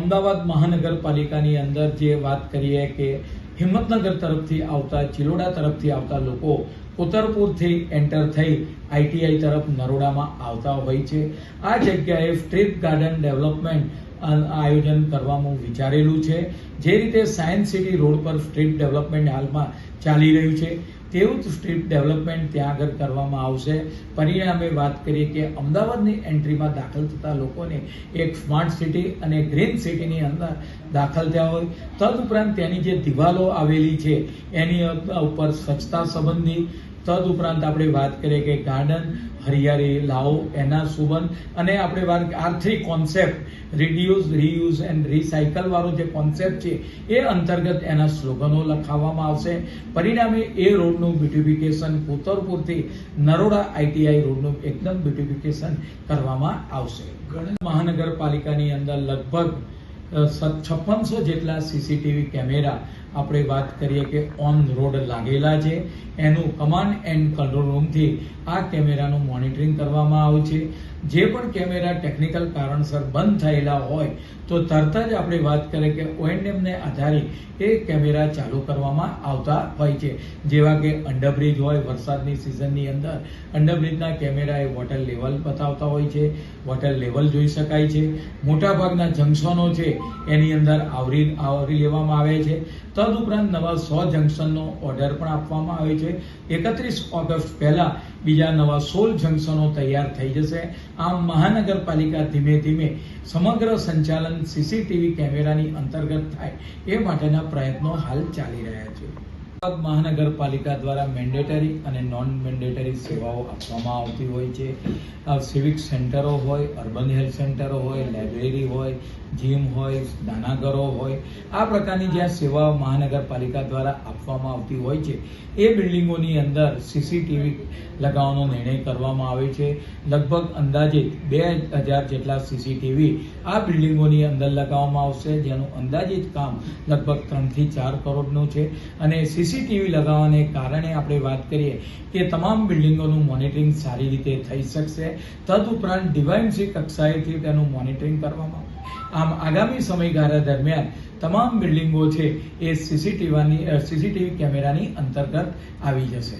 અમદાવાદ મહાનગરપાલિકાની અંદર જે વાત કરીએ કે હિંમતનગર તરફથી આવતા, ચિલોડા તરફથી આવતા લોકો કોતરપુરથી એન્ટર થઈ આઈટીઆઈ તરફ નરોડામાં આવતા હોય છે. આ જગ્યાએ સ્ટ્રીટ ગાર્ડન ડેવલપમેન્ટ આયોજન કરવાનું વિચારેલું છે. જે રીતે સાયન્સ સિટી રોડ પર સ્ટ્રીટ ડેવલપમેન્ટ હાલમાં ચાલી રહ્યું છે, તેવું જ સ્ટ્રીટ ડેવલપમેન્ટ ત્યાં આગળ કરવામાં આવશે. પરિણામે વાત કરીએ કે અમદાવાદની એન્ટ્રીમાં દાખલ થતા લોકોને એક સ્માર્ટ સિટી અને ગ્રીન સિટીની અંદર દાખલ થયા હોય. તદુપરાંત તેની જે દિવાલો આવેલી છે એની ઉપર સ્વચ્છતા સંબંધી, તદુપરાંત આપણે વાત કરીએ કે ગાર્ડન, હરિયાળી લાવો એના સુબંધ, અને આપણે વાત R3 concept, reduce, reuse and recycle વાળો જે કોન્સેપ્ટ છે એ અંતર્ગત એના સ્લોગનો લખાવવામાં આવશે. પરિણામે એ રોડનું બ્યુટિફિકેશન, કોતરપુરથી નરોડા આઈટીઆઈ રોડનું એકદમ બ્યુટિફિકેશન કરવામાં આવશે. મહાનગરપાલિકાની અંદર લગભગ 5600 જેટલા સીસીટીવી કેમેરા આપણે વાત કરીએ કે ઓન રોડ લાગેલા છે. એનું કમાન્ડ એન્ડ કંટ્રોલ રૂમથી આ કેમેરાનું મોનિટરિંગ કરવામાં આવે છે. જે પણ કેમેરા ટેકનિકલ કારણસર બંધ થયેલા હોય તો તરત જ આપણે વાત કરીએ કે ઓએનએમને આધારે એ કેમેરા ચાલુ કરવામાં આવતા હોય છે. જેવા કે અંડરબ્રિજ હોય, વરસાદની સિઝનની અંદર અંડરબ્રિજના કેમેરા એ વોટર લેવલ બતાવતા હોય છે, વોટર લેવલ જોઈ શકાય છે. મોટાભાગના જંકશનો છે એની અંદર આવરી લેવામાં આવે છે. તદુપરાંત નવા 100 જંકશનનો ઓર્ડર પણ આપવામાં આવે છે. 31 ઓગસ્ટ પહેલા બીજા નવા 16 જંકશનો તૈયાર થઈ જશે. આમ મહાનગરપાલિકા ધીમે ધીમે સમગ્ર સંચાલન સીસીટીવી કેમેરાની અંતર્ગત થાય એ માટેના પ્રયત્નો હાલ ચાલી રહ્યા છે. મહાનગરપાલિકા દ્વારા મેન્ડેટરી અને નોન મેન્ડેટરી સેવાઓ આપવામાં આવતી હોય છે. સિવિક સેન્ટરો હોય, અર્બન હેલ્થ સેન્ટરો હોય, લાઇબ્રેરી હોય, જીમ હોય, સ્નાનાગરો હોય, આ પ્રકારની જ્યાં સેવાઓ મહાનગરપાલિકા દ્વારા આપવામાં આવતી હોય છે એ બિલ્ડિંગોની અંદર સીસીટીવી લગાવવાનો નિર્ણય કરવામાં આવે છે. લગભગ અંદાજિત 2000 જેટલા સીસીટીવી આ બિલ્ડિંગોની અંદર લગાવવામાં આવશે, જેનું અંદાજિત કામ લગભગ 3 થી 4 કરોડનું છે. અને સીસીટીવી લગાવવાને કારણે આપણે વાત કરીએ કે તમામ બિલ્ડિંગોનું મોનિટરિંગ સારી રીતે થઈ શકશે. તદુપરાંત ડીવાયએમસી કક્ષાએથી તેનું મોનિટરિંગ કરવામાં આવે. આમ આગામી સમયગાળા દરમિયાન તમામ બિલ્ડિંગો છે એ સીસીટીવી કેમેરાની અંતર્ગત આવી જશે.